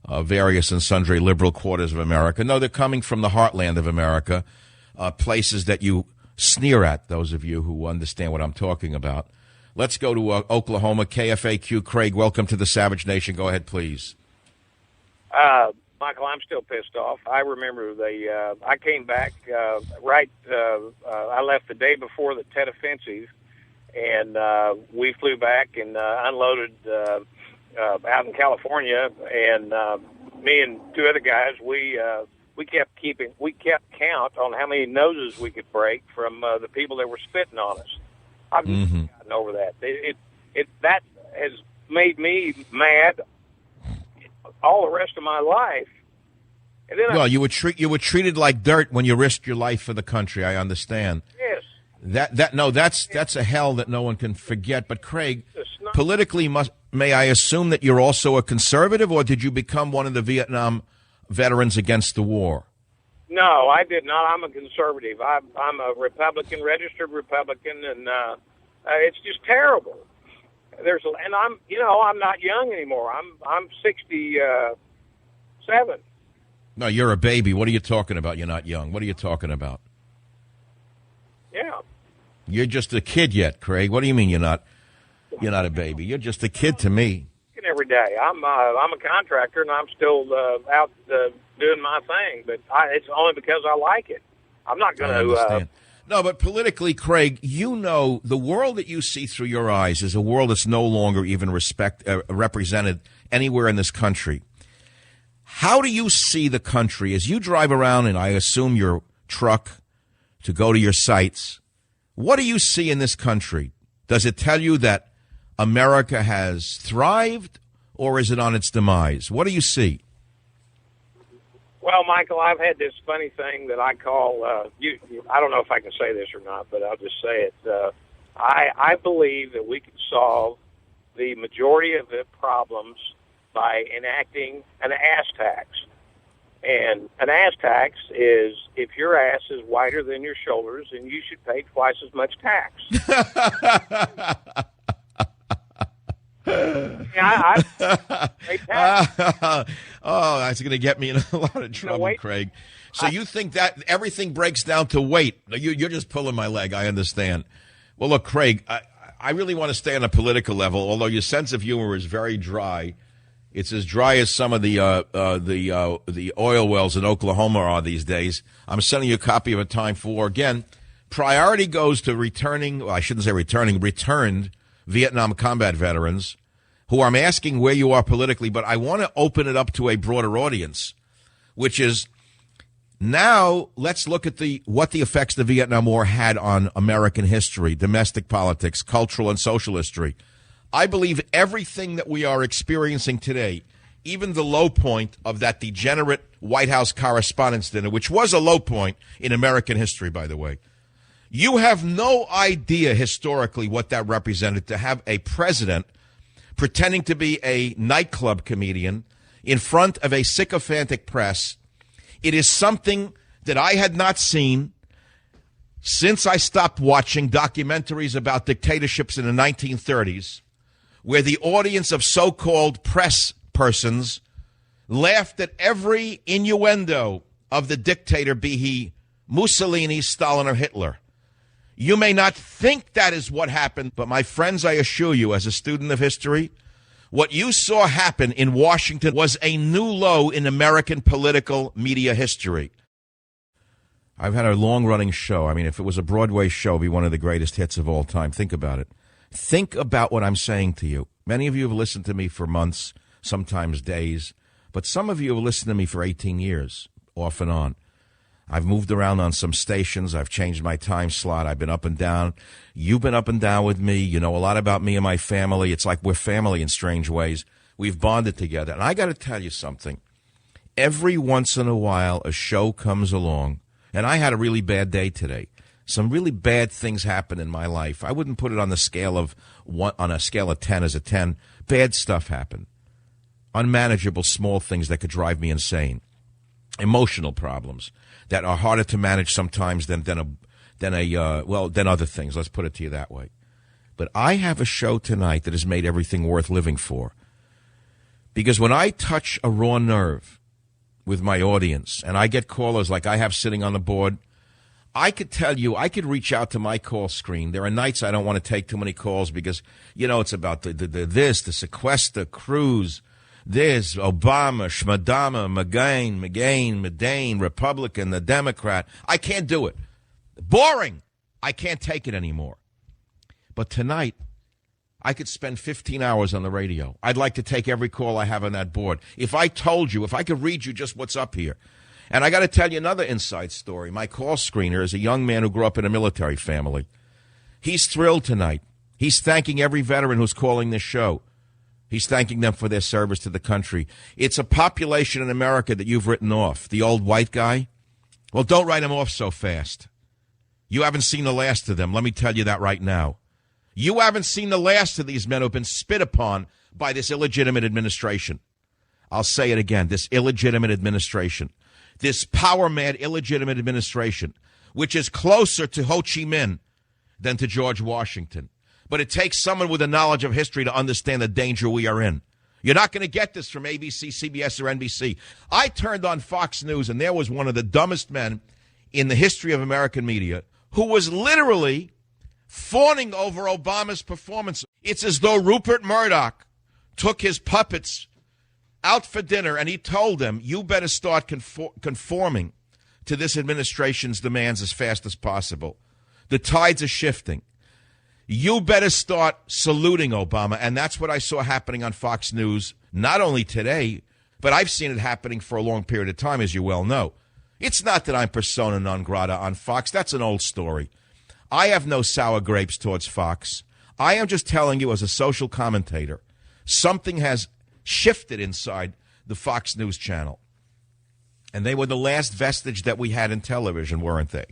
various and sundry liberal quarters of America. No, they're coming from the heartland of America, places that you sneer at, those of you who understand what I'm talking about. Let's go to Oklahoma. KFAQ. Craig, welcome to the Savage Nation. Go ahead, please. Michael, I'm still pissed off. I remember I came back I left the day before the Tet Offensive, and we flew back and unloaded out in California, and me and two other guys, we kept count on how many noses we could break from the people that were spitting on us. I've gotten over that. That has made me mad all the rest of my life. And then you were treated like dirt when you risked your life for the country. I understand. Yes. That's a hell that no one can forget. But Craig, politically, may I assume that you're also a conservative, or did you become one of the Vietnam veterans against the war? No, I did not. I'm a conservative. I'm a Republican, registered Republican, and it's just terrible. I'm not young anymore. I'm 67. No, you're a baby. What are you talking about? You're not young. What are you talking about? Yeah. You're just a kid yet, Craig. What do you mean you're not a baby? You're just a kid to me. Every day. I'm a contractor, and I'm still out doing my thing, but it's only because I like it. I'm not going to understand. No, but politically, Craig, you know the world that you see through your eyes is a world that's no longer even represented anywhere in this country. How do you see the country as you drive around, and I assume your truck, to go to your sites? What do you see in this country? Does it tell you that America has thrived, or is it on its demise? What do you see? Well, Michael, I've had this funny thing that I call, I don't know if I can say this or not, but I'll just say it. I believe that we can solve the majority of the problems by enacting an ass tax. And an ass tax is if your ass is wider than your shoulders, then you should pay twice as much tax. Yeah, oh, that's going to get me in a lot of trouble, Craig. So you think that everything breaks down to weight? You're just pulling my leg. I understand. Well, look, Craig, I really want to stay on a political level, although your sense of humor is very dry. It's as dry as some of the oil wells in Oklahoma are these days. I'm sending you a copy of A Time for War. Again, priority goes to returned Vietnam combat veterans who I'm asking where you are politically, but I want to open it up to a broader audience, which is now let's look at what the effects the Vietnam War had on American history, domestic politics, cultural and social history. I believe everything that we are experiencing today, even the low point of that degenerate White House Correspondents' Dinner, which was a low point in American history, by the way, you have no idea historically what that represented, to have a president pretending to be a nightclub comedian in front of a sycophantic press. It is something that I had not seen since I stopped watching documentaries about dictatorships in the 1930s, where the audience of so-called press persons laughed at every innuendo of the dictator, be he Mussolini, Stalin, or Hitler. You may not think that is what happened, but my friends, I assure you, as a student of history, what you saw happen in Washington was a new low in American political media history. I've had a long-running show. I mean, if it was a Broadway show, it would be one of the greatest hits of all time. Think about it. Think about what I'm saying to you. Many of you have listened to me for months, sometimes days, but some of you have listened to me for 18 years, off and on. I've moved around on some stations. I've changed my time slot. I've been up and down. You've been up and down with me. You know a lot about me and my family. It's like we're family in strange ways. We've bonded together. And I got to tell you something. Every once in a while, a show comes along, and I had a really bad day today. Some really bad things happen in my life. I wouldn't put it on the scale of 10 as a 10. Bad stuff happened. Unmanageable small things that could drive me insane. Emotional problems that are harder to manage sometimes than other things. Let's put it to you that way. But I have a show tonight that has made everything worth living for. Because when I touch a raw nerve with my audience, and I get callers like I have sitting on the board, I could tell you, I could reach out to my call screen. There are nights I don't want to take too many calls because, it's about the sequester, Cruz, this, Obama, Schmadama, Medane, Republican, the Democrat. I can't do it. Boring. I can't take it anymore. But tonight, I could spend 15 hours on the radio. I'd like to take every call I have on that board. If I could read you just what's up here. And I got to tell you another inside story. My call screener is a young man who grew up in a military family. He's thrilled tonight. He's thanking every veteran who's calling this show. He's thanking them for their service to the country. It's a population in America that you've written off. The old white guy? Well, don't write him off so fast. You haven't seen the last of them. Let me tell you that right now. You haven't seen the last of these men who have been spit upon by this illegitimate administration. I'll say it again, this illegitimate administration. This power-mad, illegitimate administration, which is closer to Ho Chi Minh than to George Washington. But it takes someone with a knowledge of history to understand the danger we are in. You're not going to get this from ABC, CBS, or NBC. I turned on Fox News, and there was one of the dumbest men in the history of American media who was literally fawning over Obama's performance. It's as though Rupert Murdoch took his puppets out for dinner, and he told them, you better start conforming to this administration's demands as fast as possible. The tides are shifting. You better start saluting Obama. And that's what I saw happening on Fox News, not only today, but I've seen it happening for a long period of time, as you well know. It's not that I'm persona non grata on Fox. That's an old story. I have no sour grapes towards Fox. I am just telling you as a social commentator, something has shifted inside the Fox News channel. And they were the last vestige that we had in television, weren't they?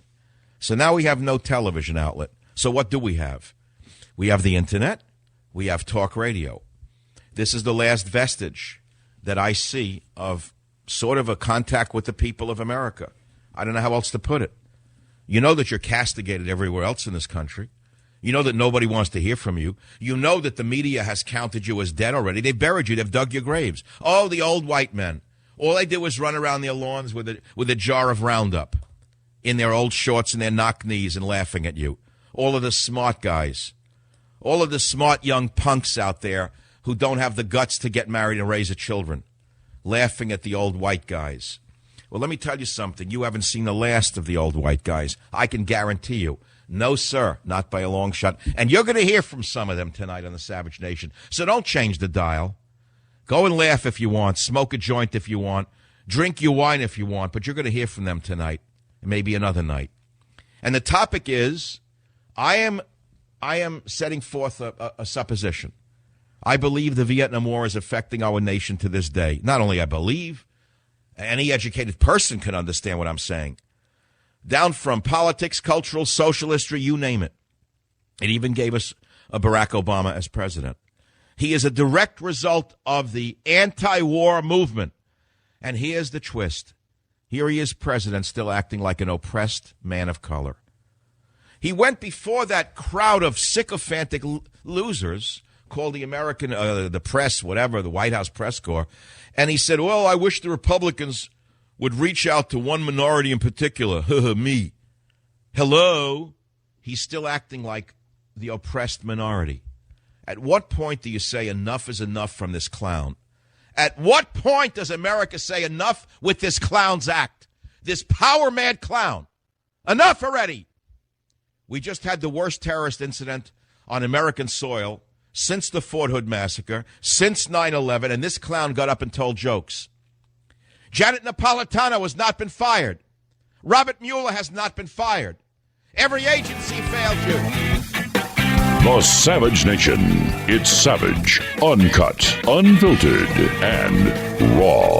So now we have no television outlet. So what do we have? We have the internet. We have talk radio. This is the last vestige that I see of sort of a contact with the people of America. I don't know how else to put it. You know that you're castigated everywhere else in this country. You know that nobody wants to hear from you. You know that the media has counted you as dead already. They've buried you. They've dug your graves. Oh, the old white men. All they did was run around their lawns with a jar of Roundup in their old shorts and their knock knees and laughing at you. All of the smart guys. All of the smart young punks out there who don't have the guts to get married and raise children, laughing at the old white guys. Well, let me tell you something. You haven't seen the last of the old white guys. I can guarantee you. No, sir, not by a long shot. And you're going to hear from some of them tonight on the Savage Nation. So don't change the dial. Go and laugh if you want. Smoke a joint if you want. Drink your wine if you want. But you're going to hear from them tonight and maybe another night. And the topic is, I am setting forth a supposition. I believe the Vietnam War is affecting our nation to this day. Not only I believe, any educated person can understand what I'm saying. Down from politics, cultural, social history, you name it. It even gave us a Barack Obama as president. He is a direct result of the anti-war movement. And here's the twist. Here he is president, still acting like an oppressed man of color. He went before that crowd of sycophantic losers called the American, the press, whatever, the White House press corps, and he said, well, I wish the Republicans would reach out to one minority in particular, me. Hello? He's still acting like the oppressed minority. At what point do you say enough is enough from this clown? At what point does America say enough with this clown's act? This power-mad clown. Enough already. We just had the worst terrorist incident on American soil since the Fort Hood massacre, since 9/11, and this clown got up and told jokes. Janet Napolitano has not been fired. Robert Mueller has not been fired. Every agency failed you. The Savage Nation. It's savage, uncut, unfiltered, and raw.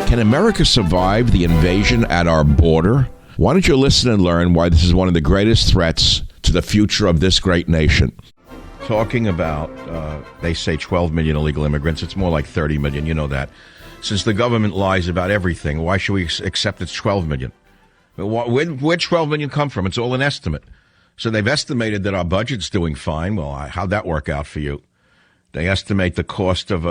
Can America survive the invasion at our border? Why don't you listen and learn why this is one of the greatest threats to the future of this great nation? Talking about, they say 12 million illegal immigrants. It's more like 30 million. You know that. Since the government lies about everything, why should we accept it's 12 million? Where'd 12 million come from? It's all an estimate. So they've estimated that our budget's doing fine. Well, how'd that work out for you? They estimate the cost of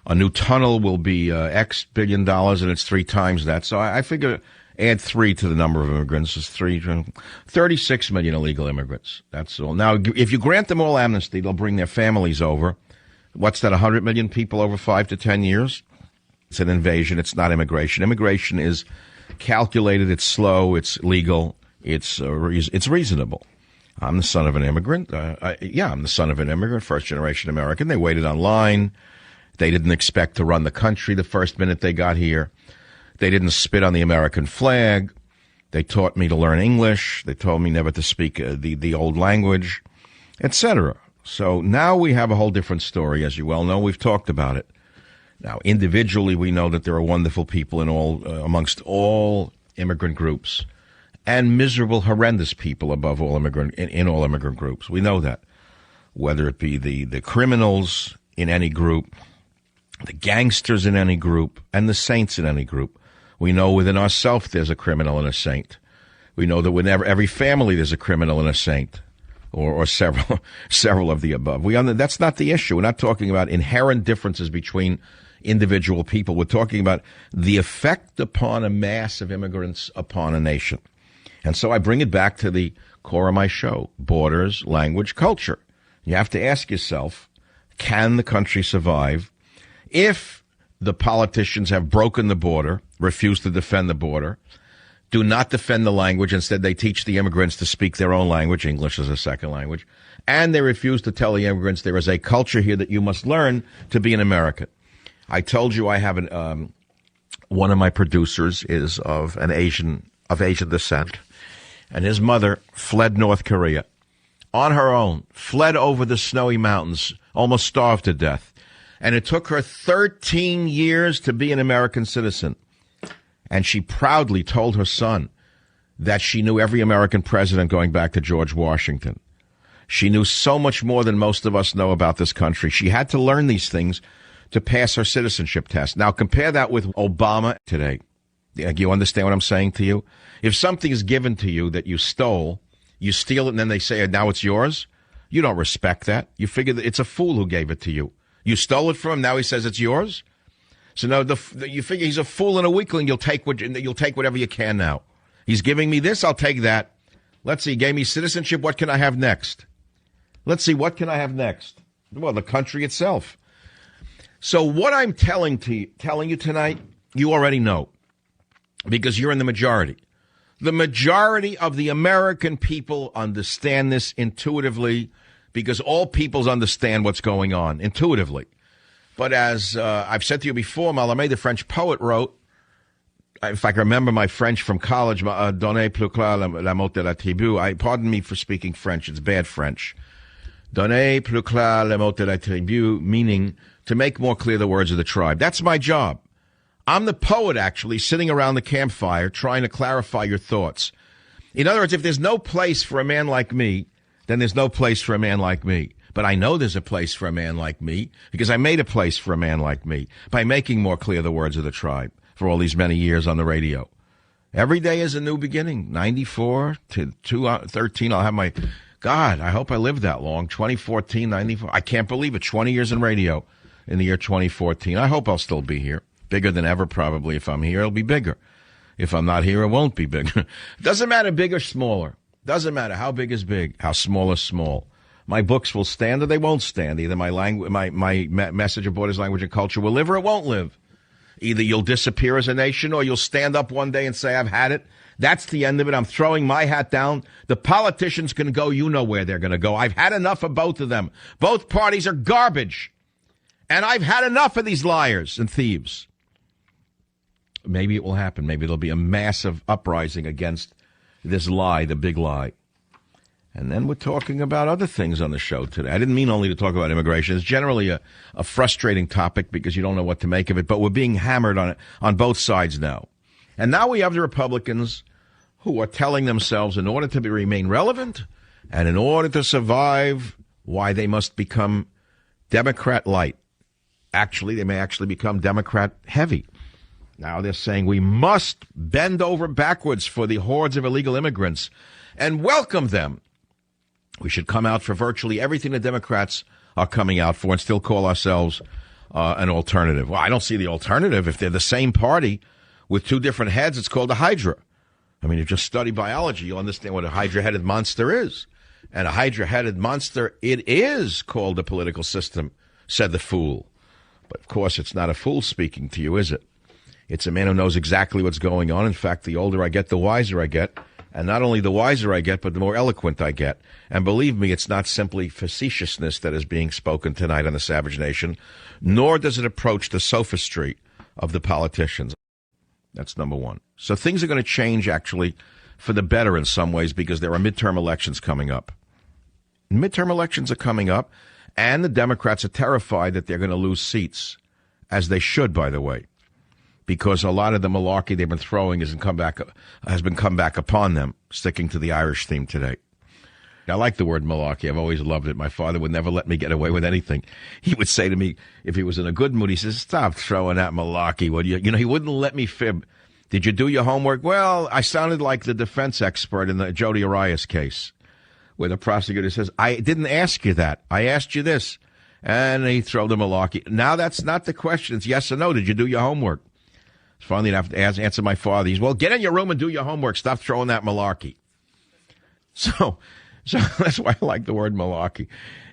a new tunnel will be X billion dollars, and it's 3 times that. So I figure add 3 to the number of immigrants is 36 million illegal immigrants. That's all. Now, if you grant them all amnesty, they'll bring their families over. What's that, 100 million people over 5 to 10 years? It's an invasion. It's not immigration. Immigration is calculated. It's slow. It's legal. It's reasonable. I'm the son of an immigrant. I'm the son of an immigrant, first-generation American. They waited online. They didn't expect to run the country the first minute they got here. They didn't spit on the American flag. They taught me to learn English. They told me never to speak the old language, etc. So now we have a whole different story, as you well know. We've talked about it. Now, individually, we know that there are wonderful people in amongst all immigrant groups, and miserable, horrendous people above all in all immigrant groups. We know that. Whether it be the criminals in any group, the gangsters in any group, and the saints in any group. We know within ourselves there's a criminal and a saint. We know that within every family there's a criminal and a saint, or several of the above. That's not the issue. We're not talking about inherent differences between individual people. We're talking about the effect upon a mass of immigrants upon a nation. And so I bring it back to the core of my show, borders, language, culture. You have to ask yourself, can the country survive if the politicians have broken the border, refuse to defend the border, do not defend the language, instead they teach the immigrants to speak their own language, English as a second language, and they refuse to tell the immigrants there is a culture here that you must learn to be an American. I told you I have One of my producers is of Asian descent, and his mother fled North Korea on her own, fled over the snowy mountains, almost starved to death. And it took her 13 years to be an American citizen. And she proudly told her son that she knew every American president going back to George Washington. She knew so much more than most of us know about this country. She had to learn these things to pass her citizenship test. Now, compare that with Obama today. You understand what I'm saying to you? If something is given to you that you stole, you steal it, and then they say, now it's yours, you don't respect that. You figure that it's a fool who gave it to you. You stole it from him, now he says it's yours? So now you figure he's a fool and a weakling, you'll take whatever you can now. He's giving me this, I'll take that. Let's see, he gave me citizenship, what can I have next? Let's see, what can I have next? Well, the country itself. So what I'm telling you tonight, you already know, because you're in the majority. The majority of the American people understand this intuitively, because all peoples understand what's going on intuitively. But as I've said to you before, Mallarmé, the French poet, wrote, if I can remember my French from college, Donnez plus clair la mot de la tribu. Pardon me for speaking French, it's bad French. Donnez plus clair la mot de la tribu, meaning to make more clear the words of the tribe. That's my job. I'm the poet, actually, sitting around the campfire trying to clarify your thoughts. In other words, if there's no place for a man like me, then there's no place for a man like me. But I know there's a place for a man like me because I made a place for a man like me by making more clear the words of the tribe for all these many years on the radio. Every day is a new beginning. 94 to 2013, I'll have my... God, I hope I live that long. 2014, 94. I can't believe it. 20 years in radio in the year 2014. I hope I'll still be here. Bigger than ever, probably. If I'm here, it'll be bigger. If I'm not here, it won't be bigger. Doesn't matter big or smaller. Doesn't matter how big is big, how small is small. My books will stand or they won't stand. Either my message of borders, language, and culture will live or it won't live. Either you'll disappear as a nation or you'll stand up one day and say, I've had it. That's the end of it. I'm throwing my hat down. The politicians can go. You know where they're going to go. I've had enough of both of them. Both parties are garbage. And I've had enough of these liars and thieves. Maybe it will happen. Maybe there'll be a massive uprising against this lie, the big lie. And then we're talking about other things on the show today. I didn't mean only to talk about immigration. It's generally a frustrating topic because you don't know what to make of it, but we're being hammered on it on both sides now. And now we have the Republicans who are telling themselves in order to remain relevant and in order to survive, why they must become Democrat light. Actually, they may actually become Democrat heavy. Now they're saying we must bend over backwards for the hordes of illegal immigrants and welcome them. We should come out for virtually everything the Democrats are coming out for and still call ourselves an alternative. Well, I don't see the alternative. If they're the same party with two different heads, it's called a hydra. I mean, if you just study biology, you'll understand what a hydra-headed monster is. And a hydra-headed monster, it is called a political system, said the fool. But, of course, it's not a fool speaking to you, is it? It's a man who knows exactly what's going on. In fact, the older I get, the wiser I get. And not only the wiser I get, but the more eloquent I get. And believe me, it's not simply facetiousness that is being spoken tonight on the Savage Nation, nor does it approach the sophistry of the politicians. That's number one. So things are going to change, actually, for the better in some ways because there are midterm elections coming up. Midterm elections are coming up, and the Democrats are terrified that they're going to lose seats, as they should, by the way, because a lot of the malarkey they've been throwing has been come back upon them, sticking to the Irish theme today. I like the word malarkey. I've always loved it. My father would never let me get away with anything. He would say to me, if he was in a good mood, he says, stop throwing that malarkey, would you? You know, he wouldn't let me fib. Did you do your homework? Well, I sounded like the defense expert in the Jodi Arias case, where the prosecutor says, I didn't ask you that. I asked you this. And he throw the malarkey. Now that's not the question. It's yes or no. Did you do your homework? Finally, I'd have to answer my father. He's, well, get in your room and do your homework. Stop throwing that malarkey. So that's why I like the word malarkey.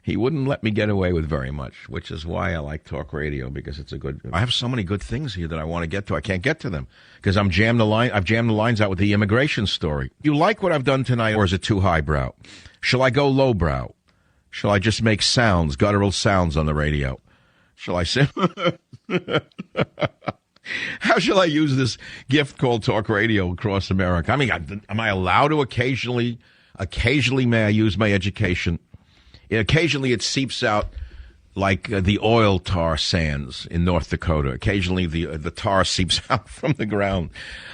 He wouldn't let me get away with very much, which is why I like talk radio, because it's I have so many good things here that I want to get to. I can't get to them because I've jammed the lines out with the immigration story. You like what I've done tonight, or is it too highbrow? Shall I go lowbrow? Shall I just make sounds, guttural sounds on the radio? Shall I say? How shall I use this gift called Talk Radio across America? I mean, am I allowed to occasionally may I use my education? Occasionally it seeps out like the oil tar sands in North Dakota. Occasionally the tar seeps out from the ground.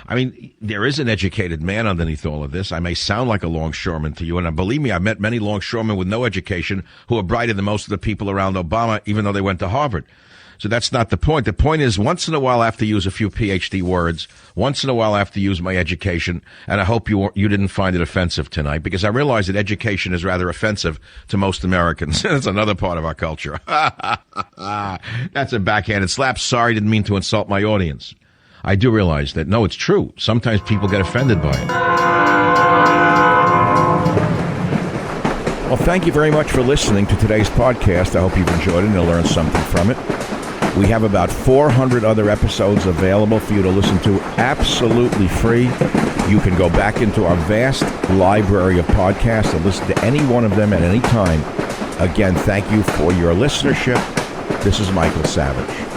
I mean, there is an educated man underneath all of this. I may sound like a longshoreman to you, and believe me, I've met many longshoremen with no education who are brighter than most of the people around Obama, even though they went to Harvard. So that's not the point. The point is, once in a while I have to use a few PhD words. Once in a while I have to use my education. And I hope you didn't find it offensive tonight, because I realize that education is rather offensive to most Americans. That's another part of our culture. That's a backhanded slap. Sorry, didn't mean to insult my audience. I do realize that. No, it's true. Sometimes people get offended by it. Well, thank you very much for listening to today's podcast. I hope you've enjoyed it and learned something from it. We have about 400 other episodes available for you to listen to absolutely free. You can go back into our vast library of podcasts and listen to any one of them at any time. Again, thank you for your listenership. This is Michael Savage.